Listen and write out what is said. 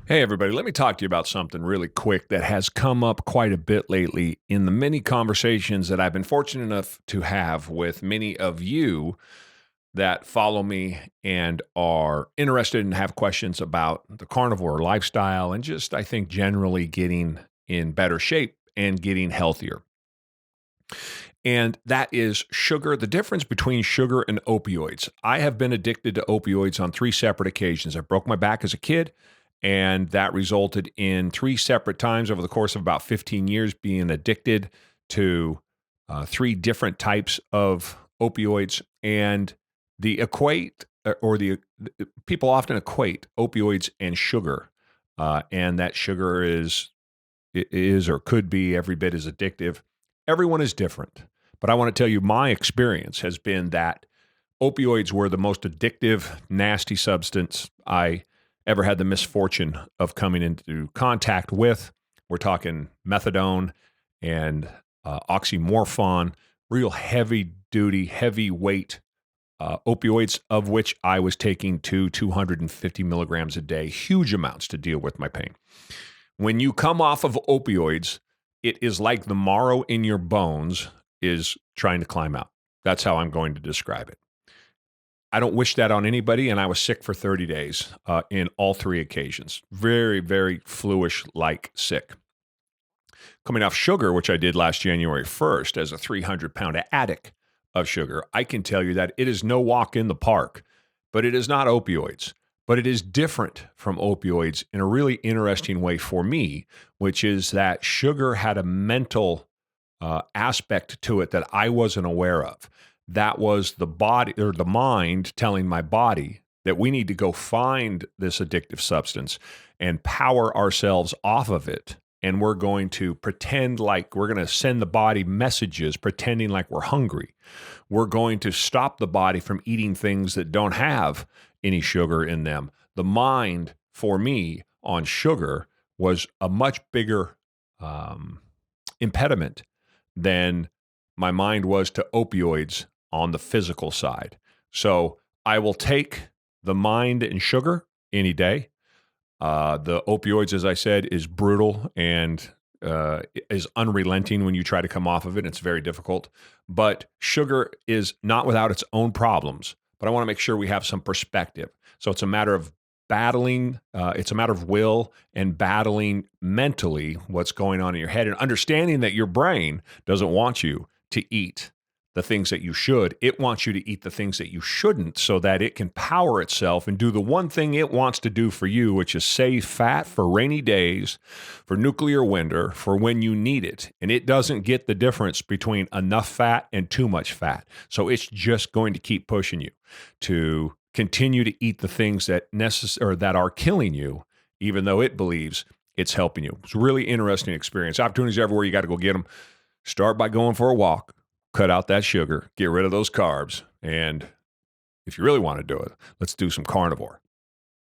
Hey, everybody, let me talk to you about something really quick that has come up quite a bit lately in the many conversations that I've been fortunate enough to have with many of you that follow me and are interested and have questions about the carnivore lifestyle and just, I think, generally getting in better shape and getting healthier. And that is sugar, the difference between sugar and opioids. I have been addicted to opioids on three separate occasions. I broke my back as a kid, and that resulted in three separate times over the course of about 15 years being addicted to three different types of opioids. And the equate, or the people often equate opioids and sugar, and that sugar is or could be every bit as addictive. Everyone is different. But I want to tell you, my experience has been that opioids were the most addictive, nasty substance I ever had the misfortune of coming into contact with. We're talking methadone and oxymorphone, real heavy duty, heavy weight opioids, of which I was taking 250 milligrams a day, huge amounts to deal with my pain. When you come off of opioids, it is like the marrow in your bones is trying to climb out. That's how I'm going to describe it. I don't wish that on anybody, and I was sick for 30 days in all three occasions. Very, very fluish like sick. Coming off sugar, which I did last January 1st as a 300-pound addict of sugar, I can tell you that it is no walk in the park, but it is not opioids. But it is different from opioids in a really interesting way for me, which is that sugar had a mental aspect to it that I wasn't aware of. That was the body or the mind telling my body that we need to go find this addictive substance and power ourselves off of it. And we're going to pretend like we're going to send the body messages, pretending like we're hungry. We're going to stop the body from eating things that don't have any sugar in them. The mind, for me, on sugar was a much bigger impediment than my mind was to opioids on the physical side. So I will take the mind and sugar any day. The opioids, as I said, is brutal and is unrelenting when you try to come off of it. It's very difficult. But sugar is not without its own problems. But I want to make sure we have some perspective. So it's a matter of battling, it's a matter of will and battling mentally what's going on in your head and understanding that your brain doesn't want you to eat the things that you should. It wants you to eat the things that you shouldn't so that it can power itself and do the one thing it wants to do for you, which is save fat for rainy days, for nuclear winter, for when you need it. And it doesn't get the difference between enough fat and too much fat. So it's just going to keep pushing you to continue to eat the things that that are killing you, even though it believes it's helping you. It's a really interesting experience. Opportunities everywhere. You got to go get them. Start by going for a walk. Cut out that sugar, get rid of those carbs. And if you really want to do it, let's do some carnivore.